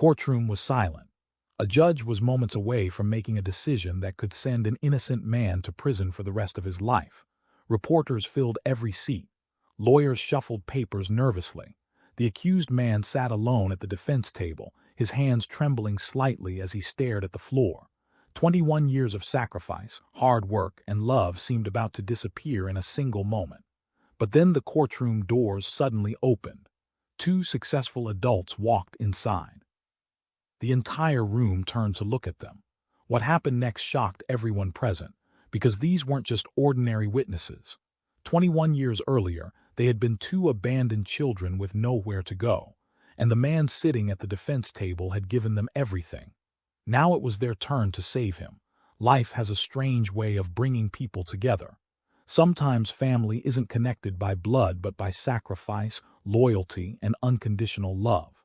courtroom was silent. A judge was moments away from making a decision that could send an innocent man to prison for the rest of his life. Reporters filled every seat. Lawyers shuffled papers nervously. The accused man sat alone at the defense table, his hands trembling slightly as he stared at the floor. 21 years of sacrifice, hard work, and love seemed about to disappear in a single moment. But then the courtroom doors suddenly opened. Two successful adults walked inside. The entire room turned to look at them. What happened next shocked everyone present, because these weren't just ordinary witnesses. 21 years earlier, they had been two abandoned children with nowhere to go, and the man sitting at the defense table had given them everything. Now it was their turn to save him. Life has a strange way of bringing people together. Sometimes family isn't connected by blood but by sacrifice, loyalty, and unconditional love.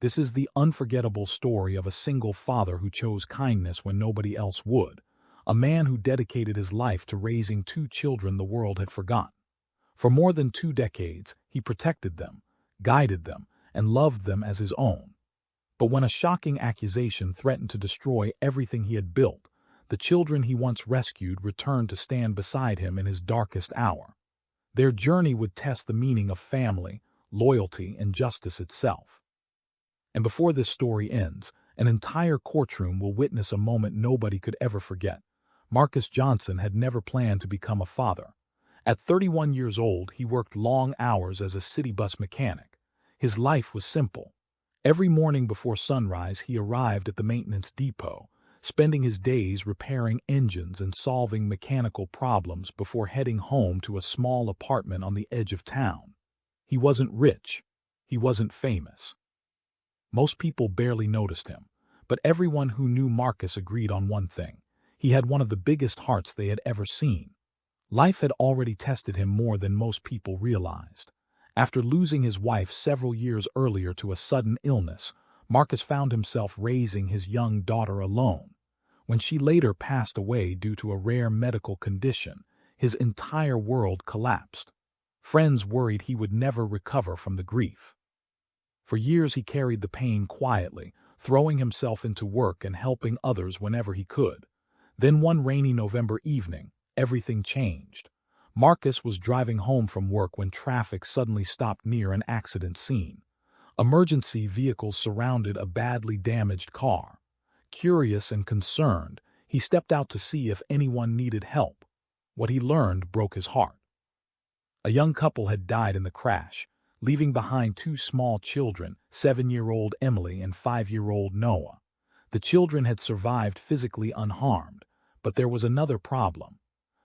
This is the unforgettable story of a single father who chose kindness when nobody else would, a man who dedicated his life to raising two children the world had forgotten. For more than 2 decades, he protected them, guided them, and loved them as his own. But when a shocking accusation threatened to destroy everything he had built, the children he once rescued returned to stand beside him in his darkest hour. Their journey would test the meaning of family, loyalty, and justice itself. And before this story ends, an entire courtroom will witness a moment nobody could ever forget. Marcus Johnson had never planned to become a father. At 31 years old, he worked long hours as a city bus mechanic. His life was simple. Every morning before sunrise, he arrived at the maintenance depot, spending his days repairing engines and solving mechanical problems before heading home to a small apartment on the edge of town. He wasn't rich. He wasn't famous. Most people barely noticed him, but everyone who knew Marcus agreed on one thing. He had one of the biggest hearts they had ever seen. Life had already tested him more than most people realized. After losing his wife several years earlier to a sudden illness, Marcus found himself raising his young daughter alone. When she later passed away due to a rare medical condition, his entire world collapsed. Friends worried he would never recover from the grief. For years he carried the pain quietly, throwing himself into work and helping others whenever he could. Then one rainy November evening, everything changed. Marcus was driving home from work when traffic suddenly stopped near an accident scene. Emergency vehicles surrounded a badly damaged car. Curious and concerned, he stepped out to see if anyone needed help. What he learned broke his heart. A young couple had died in the crash, leaving behind 2 small children, 7-year-old Emily and 5-year-old Noah. The children had survived physically unharmed, but there was another problem.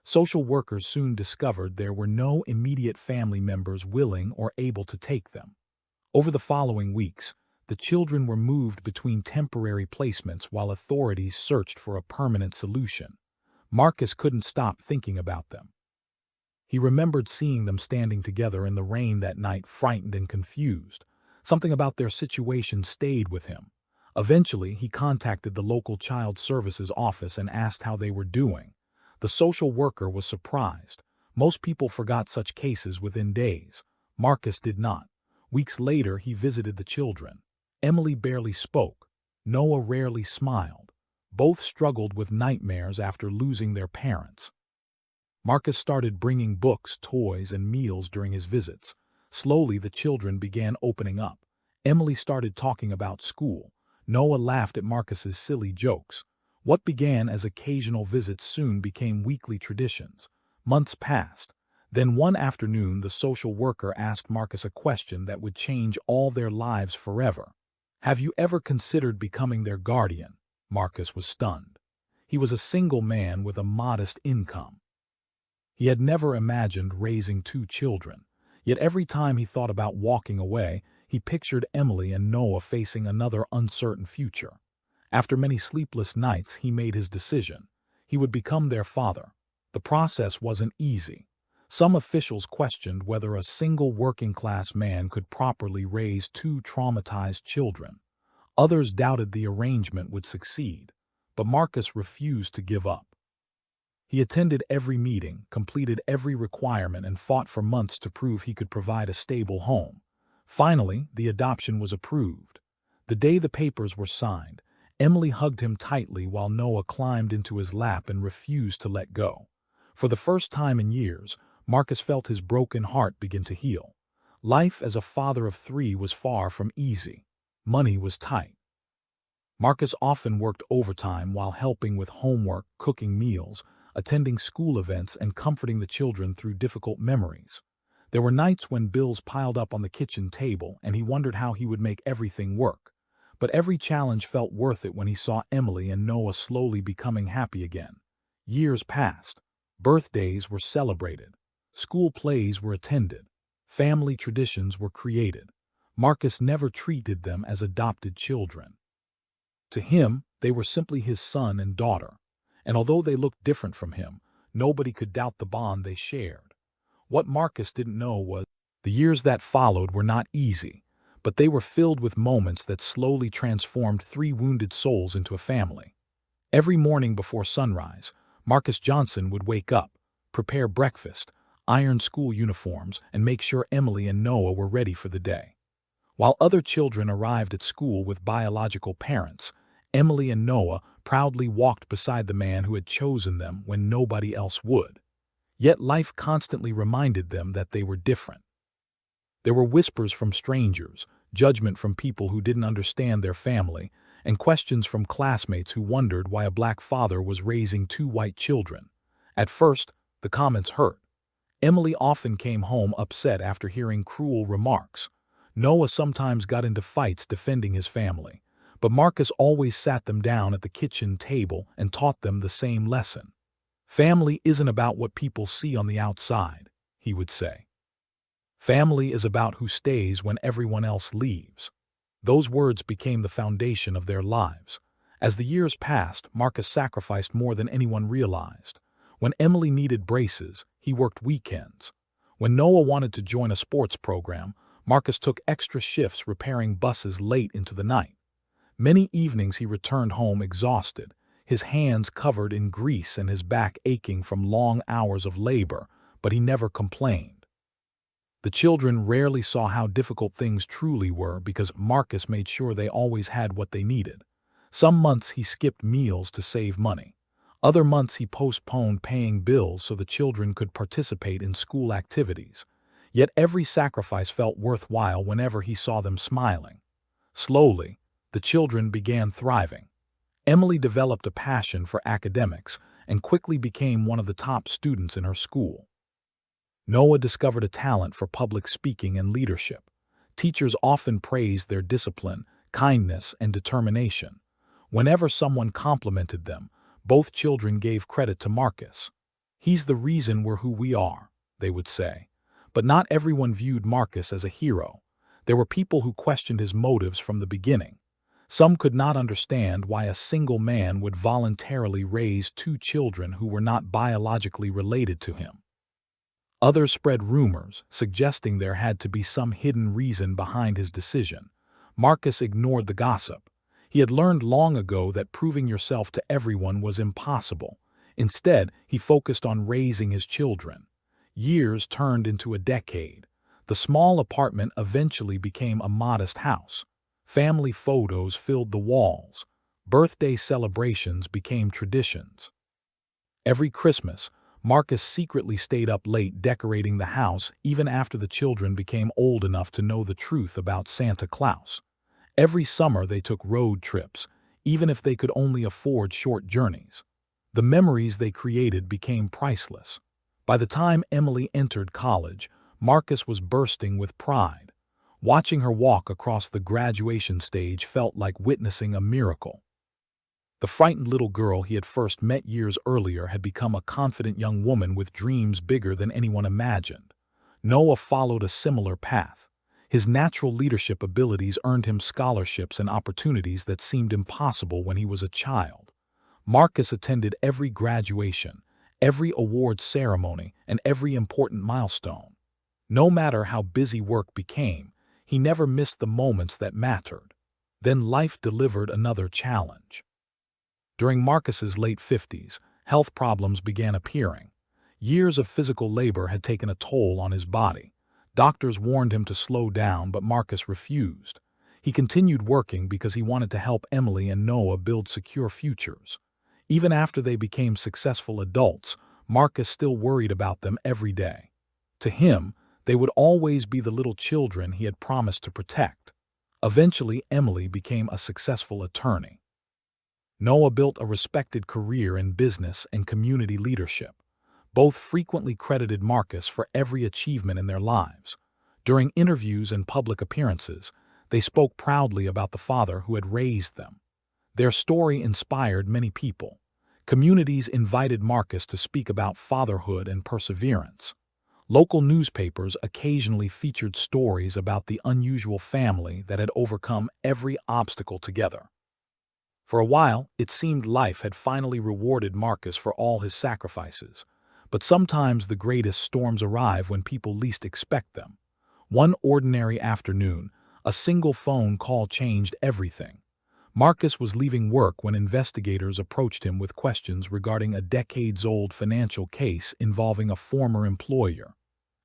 Social workers soon discovered there were no immediate family members willing or able to take them. Over the following weeks, the children were moved between temporary placements while authorities searched for a permanent solution. Marcus couldn't stop thinking about them. He remembered seeing them standing together in the rain that night, frightened and confused. Something about their situation stayed with him. Eventually, he contacted the local child services office and asked how they were doing. The social worker was surprised. Most people forgot such cases within days. Marcus did not. Weeks later, he visited the children. Emily barely spoke. Noah rarely smiled. Both struggled with nightmares after losing their parents. Marcus started bringing books, toys, and meals during his visits. Slowly, the children began opening up. Emily started talking about school. Noah laughed at Marcus's silly jokes. What began as occasional visits soon became weekly traditions. Months passed. Then one afternoon, the social worker asked Marcus a question that would change all their lives forever. "Have you ever considered becoming their guardian?" Marcus was stunned. He was a single man with a modest income. He had never imagined raising 2 children, yet every time he thought about walking away, he pictured Emily and Noah facing another uncertain future. After many sleepless nights, he made his decision. He would become their father. The process wasn't easy. Some officials questioned whether a single working-class man could properly raise 2 traumatized children. Others doubted the arrangement would succeed, but Marcus refused to give up. He attended every meeting, completed every requirement, and fought for months to prove he could provide a stable home. Finally, the adoption was approved. The day the papers were signed, Emily hugged him tightly while Noah climbed into his lap and refused to let go. For the first time in years, Marcus felt his broken heart begin to heal. Life as a father of three was far from easy. Money was tight. Marcus often worked overtime while helping with homework, cooking meals, attending school events, and comforting the children through difficult memories. There were nights when bills piled up on the kitchen table and he wondered how he would make everything work. But every challenge felt worth it when he saw Emily and Noah slowly becoming happy again. Years passed. Birthdays were celebrated. School plays were attended. Family traditions were created. Marcus never treated them as adopted children. To him, they were simply his son and daughter, and although they looked different from him, nobody could doubt the bond they shared. What Marcus didn't know was the years that followed were not easy, but they were filled with moments that slowly transformed three wounded souls into a family. Every morning before sunrise, Marcus Johnson would wake up, prepare breakfast, iron school uniforms, and make sure Emily and Noah were ready for the day. While other children arrived at school with biological parents, Emily and Noah proudly walked beside the man who had chosen them when nobody else would. Yet life constantly reminded them that they were different. There were whispers from strangers, judgment from people who didn't understand their family, and questions from classmates who wondered why a black father was raising two white children. At first, the comments hurt. Emily often came home upset after hearing cruel remarks. Noah sometimes got into fights defending his family, but Marcus always sat them down at the kitchen table and taught them the same lesson. Family isn't about what people see on the outside, he would say. Family is about who stays when everyone else leaves. Those words became the foundation of their lives. As the years passed, Marcus sacrificed more than anyone realized. When Emily needed braces, he worked weekends. When Noah wanted to join a sports program, Marcus took extra shifts repairing buses late into the night. Many evenings he returned home exhausted, his hands covered in grease and his back aching from long hours of labor, but he never complained. The children rarely saw how difficult things truly were because Marcus made sure they always had what they needed. Some months he skipped meals to save money. Other months he postponed paying bills so the children could participate in school activities. Yet every sacrifice felt worthwhile whenever he saw them smiling. Slowly, the children began thriving. Emily developed a passion for academics and quickly became one of the top students in her school. Noah discovered a talent for public speaking and leadership. Teachers often praised their discipline, kindness, and determination. Whenever someone complimented them, both children gave credit to Marcus. "He's the reason we're who we are," they would say. But not everyone viewed Marcus as a hero. There were people who questioned his motives from the beginning. Some could not understand why a single man would voluntarily raise two children who were not biologically related to him. Others spread rumors, suggesting there had to be some hidden reason behind his decision. Marcus ignored the gossip. He had learned long ago that proving yourself to everyone was impossible. Instead, he focused on raising his children. Years turned into a decade. The small apartment eventually became a modest house. Family photos filled the walls. Birthday celebrations became traditions. Every Christmas, Marcus secretly stayed up late decorating the house even after the children became old enough to know the truth about Santa Claus. Every summer they took road trips, even if they could only afford short journeys. The memories they created became priceless. By the time Emily entered college, Marcus was bursting with pride. Watching her walk across the graduation stage felt like witnessing a miracle. The frightened little girl he had first met years earlier had become a confident young woman with dreams bigger than anyone imagined. Noah followed a similar path. His natural leadership abilities earned him scholarships and opportunities that seemed impossible when he was a child. Marcus attended every graduation, every award ceremony, and every important milestone. No matter how busy work became, he never missed the moments that mattered. Then life delivered another challenge. During Marcus's late 50s, health problems began appearing. Years of physical labor had taken a toll on his body. Doctors warned him to slow down, but Marcus refused. He continued working because he wanted to help Emily and Noah build secure futures. Even after they became successful adults, Marcus still worried about them every day. To him, they would always be the little children he had promised to protect. Eventually, Emily became a successful attorney. Noah built a respected career in business and community leadership. Both frequently credited Marcus for every achievement in their lives. During interviews and public appearances, they spoke proudly about the father who had raised them. Their story inspired many people. Communities invited Marcus to speak about fatherhood and perseverance. Local newspapers occasionally featured stories about the unusual family that had overcome every obstacle together. For a while, it seemed life had finally rewarded Marcus for all his sacrifices. But sometimes the greatest storms arrive when people least expect them. One ordinary afternoon, a single phone call changed everything. Marcus was leaving work when investigators approached him with questions regarding a decades-old financial case involving a former employer.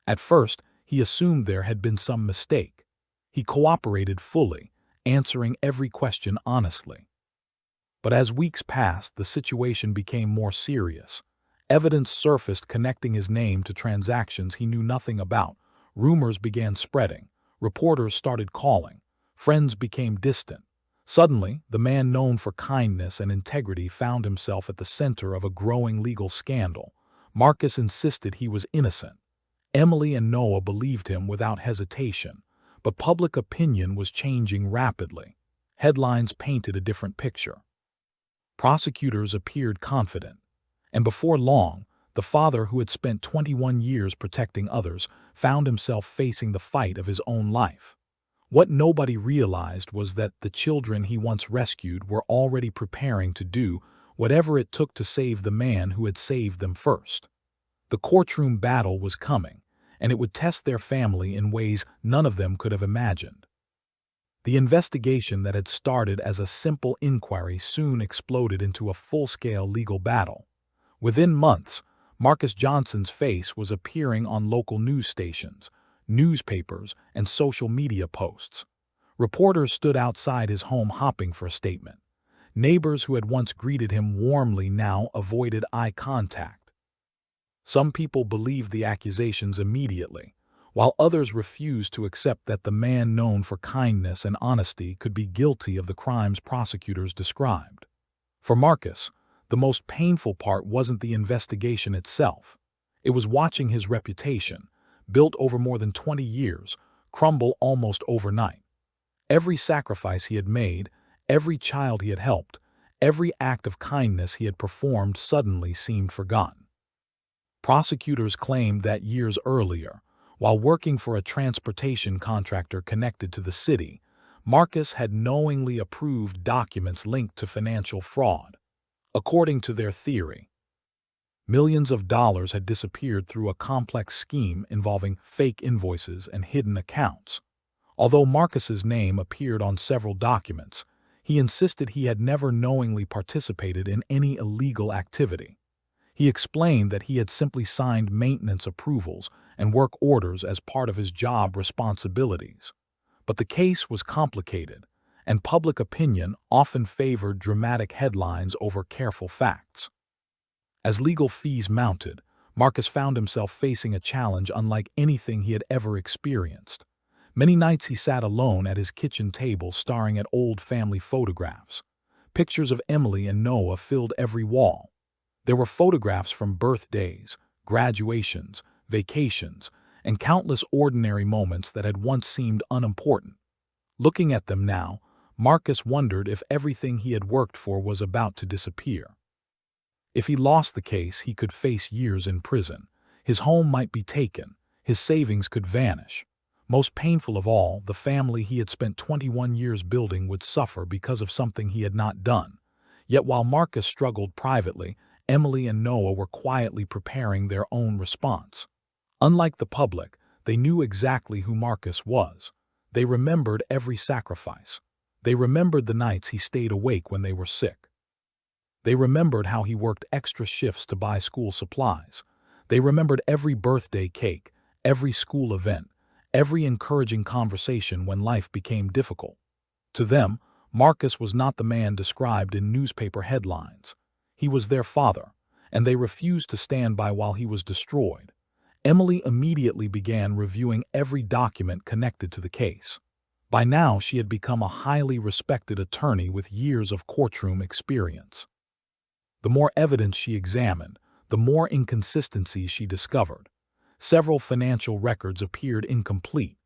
At first, he assumed there had been some mistake. He cooperated fully, answering every question honestly. But as weeks passed, the situation became more serious. Evidence surfaced connecting his name to transactions he knew nothing about. Rumors began spreading. Reporters started calling. Friends became distant. Suddenly, the man known for kindness and integrity found himself at the center of a growing legal scandal. Marcus insisted he was innocent. Emily and Noah believed him without hesitation, but public opinion was changing rapidly. Headlines painted a different picture. Prosecutors appeared confident, and before long, the father who had spent 21 years protecting others found himself facing the fight of his own life. What nobody realized was that the children he once rescued were already preparing to do whatever it took to save the man who had saved them first. The courtroom battle was coming, and it would test their family in ways none of them could have imagined. The investigation that had started as a simple inquiry soon exploded into a full-scale legal battle. Within months, Marcus Johnson's face was appearing on local news stations, newspapers, and social media posts. Reporters stood outside his home hoping for a statement. Neighbors who had once greeted him warmly now avoided eye contact. Some people believed the accusations immediately, while others refused to accept that the man known for kindness and honesty could be guilty of the crimes prosecutors described. For Marcus, the most painful part wasn't the investigation itself. It was watching his reputation, built over more than 20 years, crumble almost overnight. Every sacrifice he had made, every child he had helped, every act of kindness he had performed suddenly seemed forgotten. Prosecutors claimed that years earlier, while working for a transportation contractor connected to the city, Marcus had knowingly approved documents linked to financial fraud. According to their theory, millions of dollars had disappeared through a complex scheme involving fake invoices and hidden accounts. Although Marcus's name appeared on several documents, he insisted he had never knowingly participated in any illegal activity. He explained that he had simply signed maintenance approvals and work orders as part of his job responsibilities. But the case was complicated, and public opinion often favored dramatic headlines over careful facts. As legal fees mounted, Marcus found himself facing a challenge unlike anything he had ever experienced. Many nights he sat alone at his kitchen table staring at old family photographs. Pictures of Emily and Noah filled every wall. There were photographs from birthdays, graduations, vacations, and countless ordinary moments that had once seemed unimportant. Looking at them now, Marcus wondered if everything he had worked for was about to disappear. If he lost the case, he could face years in prison. His home might be taken. His savings could vanish. Most painful of all, the family he had spent 21 years building would suffer because of something he had not done. Yet while Marcus struggled privately, Emily and Noah were quietly preparing their own response. Unlike the public, they knew exactly who Marcus was. They remembered every sacrifice. They remembered the nights he stayed awake when they were sick. They remembered how he worked extra shifts to buy school supplies. They remembered every birthday cake, every school event, every encouraging conversation when life became difficult. To them, Marcus was not the man described in newspaper headlines. He was their father, and they refused to stand by while he was destroyed. Emily immediately began reviewing every document connected to the case. By now, she had become a highly respected attorney with years of courtroom experience. The more evidence she examined, the more inconsistencies she discovered. Several financial records appeared incomplete.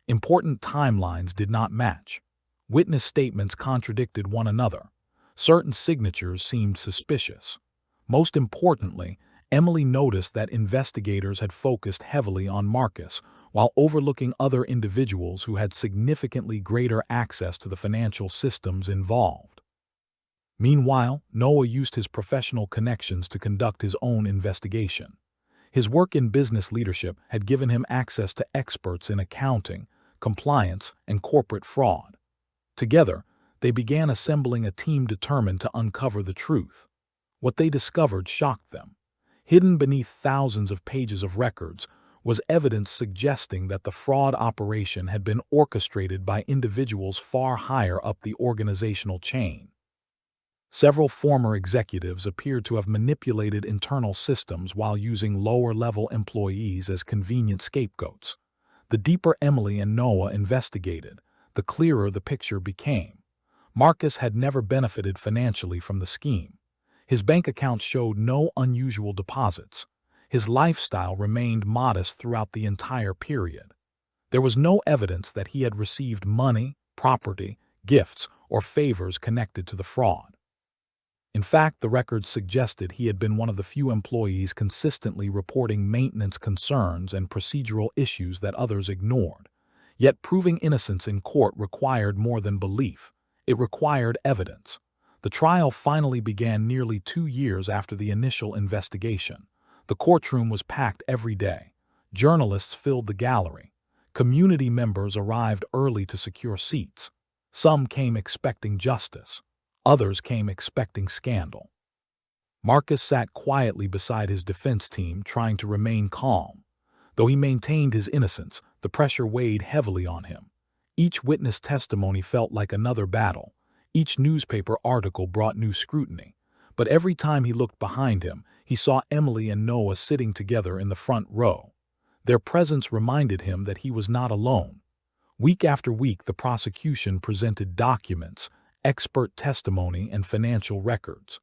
Important timelines did not match. Witness statements contradicted one another. Certain signatures seemed suspicious. Most importantly, Emily noticed that investigators had focused heavily on Marcus, while overlooking other individuals who had significantly greater access to the financial systems involved. Meanwhile, Noah used his professional connections to conduct his own investigation. His work in business leadership had given him access to experts in accounting, compliance, and corporate fraud. Together, they began assembling a team determined to uncover the truth. What they discovered shocked them. Hidden beneath thousands of pages of records was evidence suggesting that the fraud operation had been orchestrated by individuals far higher up the organizational chain. Several former executives appeared to have manipulated internal systems while using lower-level employees as convenient scapegoats. The deeper Emily and Noah investigated, the clearer the picture became. Marcus had never benefited financially from the scheme. His bank accounts showed no unusual deposits. His lifestyle remained modest throughout the entire period. There was no evidence that he had received money, property, gifts, or favors connected to the fraud. In fact, the records suggested he had been one of the few employees consistently reporting maintenance concerns and procedural issues that others ignored. Yet proving innocence in court required more than belief. It required evidence. The trial finally began nearly 2 years after the initial investigation. The courtroom was packed every day. Journalists filled the gallery. Community members arrived early to secure seats. Some came expecting justice. Others came expecting scandal. Marcus sat quietly beside his defense team, trying to remain calm. Though he maintained his innocence, the pressure weighed heavily on him. Each witness testimony felt like another battle. Each newspaper article brought new scrutiny. But every time he looked behind him, he saw Emily and Noah sitting together in the front row. Their presence reminded him that he was not alone. Week after week, the prosecution presented documents, expert testimony, and financial records.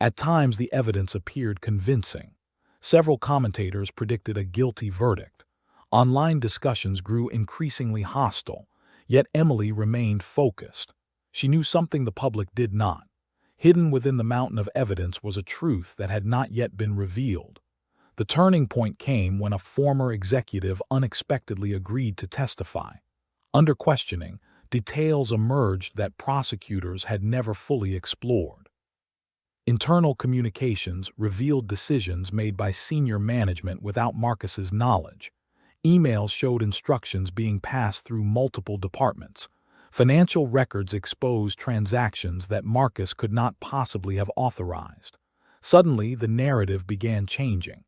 At times, the evidence appeared convincing. Several commentators predicted a guilty verdict. Online discussions grew increasingly hostile, yet Emily remained focused. She knew something the public did not. Hidden within the mountain of evidence was a truth that had not yet been revealed. The turning point came when a former executive unexpectedly agreed to testify. Under questioning, details emerged that prosecutors had never fully explored. Internal communications revealed decisions made by senior management without Marcus's knowledge. Emails showed instructions being passed through multiple departments. Financial records exposed transactions that Marcus could not possibly have authorized. Suddenly, the narrative began changing.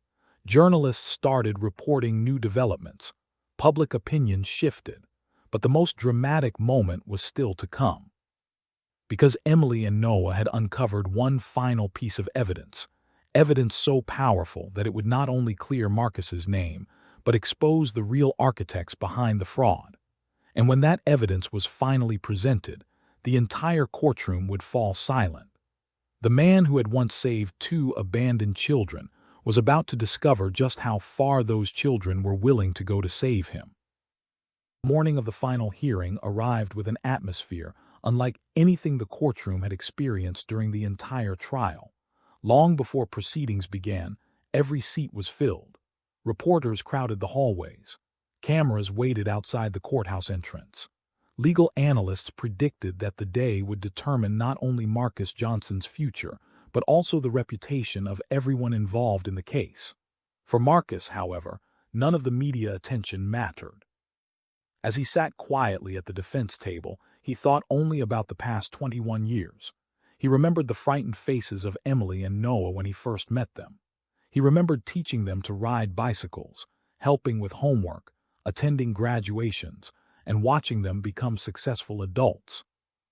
Journalists started reporting new developments. Public opinion shifted. But the most dramatic moment was still to come. Because Emily and Noah had uncovered one final piece of evidence so powerful that it would not only clear Marcus's name, but expose the real architects behind the fraud. And when that evidence was finally presented, the entire courtroom would fall silent. The man who had once saved 2 abandoned children was about to discover just how far those children were willing to go to save him. The morning of the final hearing arrived with an atmosphere unlike anything the courtroom had experienced during the entire trial. Long before proceedings began, every seat was filled. Reporters crowded the hallways. Cameras waited outside the courthouse entrance. Legal analysts predicted that the day would determine not only Marcus Johnson's future, but also the reputation of everyone involved in the case. For Marcus, however, none of the media attention mattered. As he sat quietly at the defense table, he thought only about the past 21 years. He remembered the frightened faces of Emily and Noah when he first met them. He remembered teaching them to ride bicycles, helping with homework, attending graduations, and watching them become successful adults.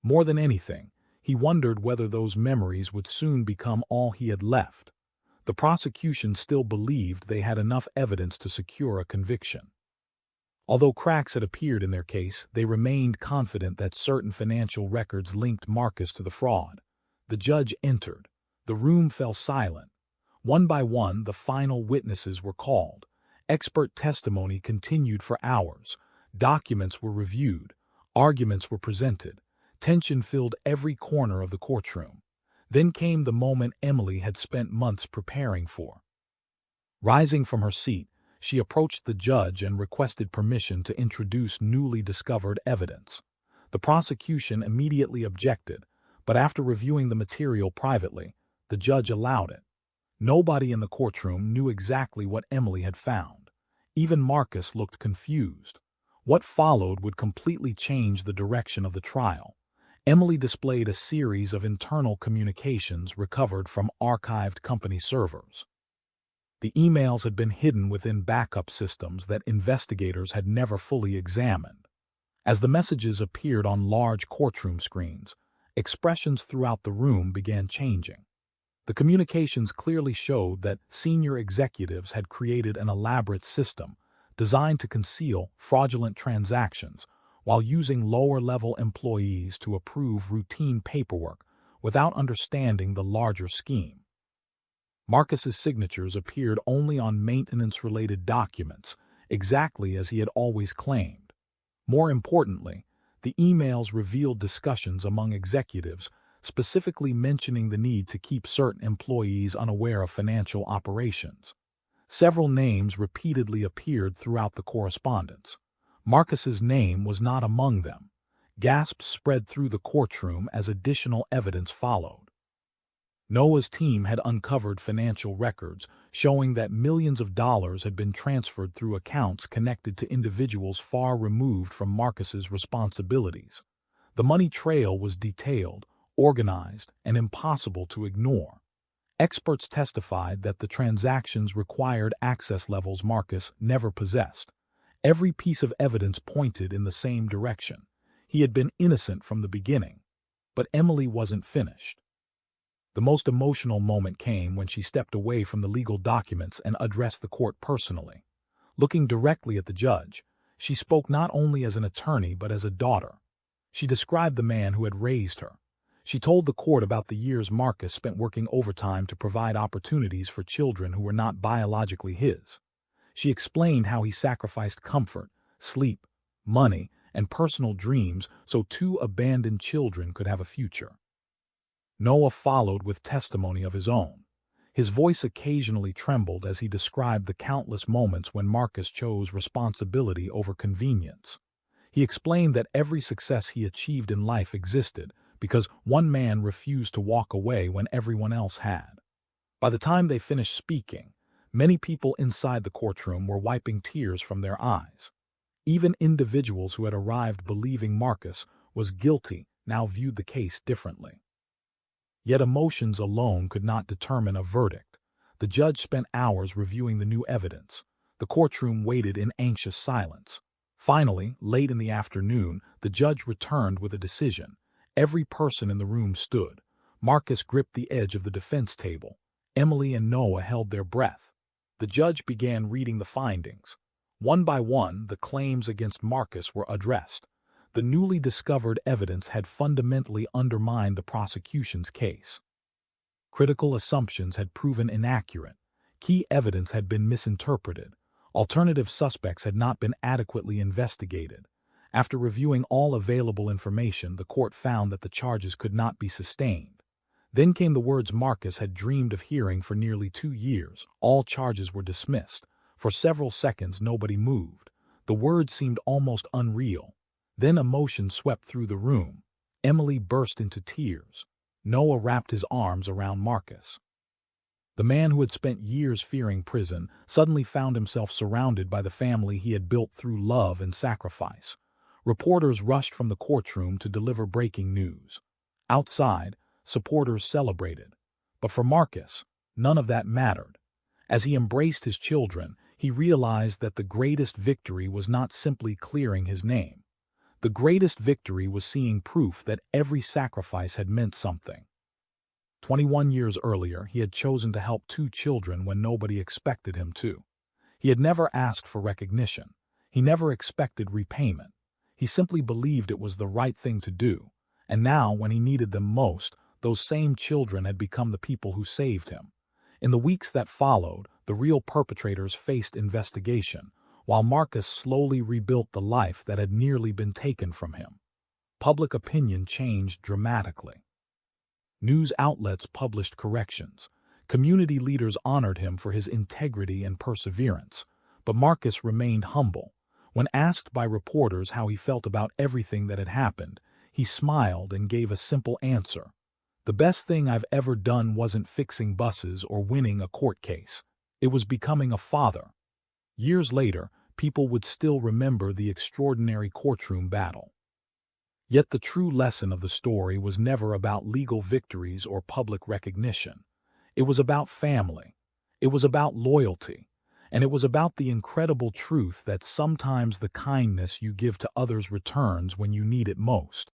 More than anything, he wondered whether those memories would soon become all he had left. The prosecution still believed they had enough evidence to secure a conviction. Although cracks had appeared in their case, they remained confident that certain financial records linked Marcus to the fraud. The judge entered. The room fell silent. One by one, the final witnesses were called. Expert testimony continued for hours. Documents were reviewed. Arguments were presented. Tension filled every corner of the courtroom. Then came the moment Emily had spent months preparing for. Rising from her seat, she approached the judge and requested permission to introduce newly discovered evidence. The prosecution immediately objected, but after reviewing the material privately, the judge allowed it. Nobody in the courtroom knew exactly what Emily had found. Even Marcus looked confused. What followed would completely change the direction of the trial. Emily displayed a series of internal communications recovered from archived company servers. The emails had been hidden within backup systems that investigators had never fully examined. As the messages appeared on large courtroom screens, expressions throughout the room began changing. The communications clearly showed that senior executives had created an elaborate system designed to conceal fraudulent transactions while using lower-level employees to approve routine paperwork without understanding the larger scheme. Marcus's signatures appeared only on maintenance-related documents, exactly as he had always claimed. More importantly, the emails revealed discussions among executives, specifically mentioning the need to keep certain employees unaware of financial operations. Several names repeatedly appeared throughout the correspondence. Marcus's name was not among them. Gasps spread through the courtroom as additional evidence followed. Noah's team had uncovered financial records showing that millions of dollars had been transferred through accounts connected to individuals far removed from Marcus's responsibilities. The money trail was detailed, organized, and impossible to ignore. Experts testified that the transactions required access levels Marcus never possessed. Every piece of evidence pointed in the same direction. He had been innocent from the beginning. But Emily wasn't finished. The most emotional moment came when she stepped away from the legal documents and addressed the court personally. Looking directly at the judge, she spoke not only as an attorney but as a daughter. She described the man who had raised her. She told the court about the years Marcus spent working overtime to provide opportunities for children who were not biologically his. She explained how he sacrificed comfort, sleep, money, and personal dreams so two abandoned children could have a future. Noah followed with testimony of his own. His voice occasionally trembled as he described the countless moments when Marcus chose responsibility over convenience. He explained that every success he achieved in life existed because one man refused to walk away when everyone else had. By the time they finished speaking, many people inside the courtroom were wiping tears from their eyes. Even individuals who had arrived believing Marcus was guilty now viewed the case differently. Yet emotions alone could not determine a verdict. The judge spent hours reviewing the new evidence. The courtroom waited in anxious silence. Finally, late in the afternoon, the judge returned with a decision. Every person in the room stood. Marcus gripped the edge of the defense table. Emily and Noah held their breath. The judge began reading the findings. One by one, the claims against Marcus were addressed. The newly discovered evidence had fundamentally undermined the prosecution's case. Critical assumptions had proven inaccurate. Key evidence had been misinterpreted. Alternative suspects had not been adequately investigated. After reviewing all available information, the court found that the charges could not be sustained. Then came the words Marcus had dreamed of hearing for nearly 2 years. All charges were dismissed. For several seconds, nobody moved. The words seemed almost unreal. Then emotion swept through the room. Emily burst into tears. Noah wrapped his arms around Marcus. The man who had spent years fearing prison suddenly found himself surrounded by the family he had built through love and sacrifice. Reporters rushed from the courtroom to deliver breaking news. Outside, supporters celebrated. But for Marcus, none of that mattered. As he embraced his children, he realized that the greatest victory was not simply clearing his name. The greatest victory was seeing proof that every sacrifice had meant something. 21 years earlier, he had chosen to help two children when nobody expected him to. He had never asked for recognition. He never expected repayment. He simply believed it was the right thing to do. And now, when he needed them most, those same children had become the people who saved him. In the weeks that followed, the real perpetrators faced investigation, while Marcus slowly rebuilt the life that had nearly been taken from him. Public opinion changed dramatically. News outlets published corrections. Community leaders honored him for his integrity and perseverance. But Marcus remained humble. When asked by reporters how he felt about everything that had happened, he smiled and gave a simple answer. The best thing I've ever done wasn't fixing buses or winning a court case. It was becoming a father. Years later, people would still remember the extraordinary courtroom battle. Yet the true lesson of the story was never about legal victories or public recognition. It was about family. It was about loyalty. And it was about the incredible truth that sometimes the kindness you give to others returns when you need it most.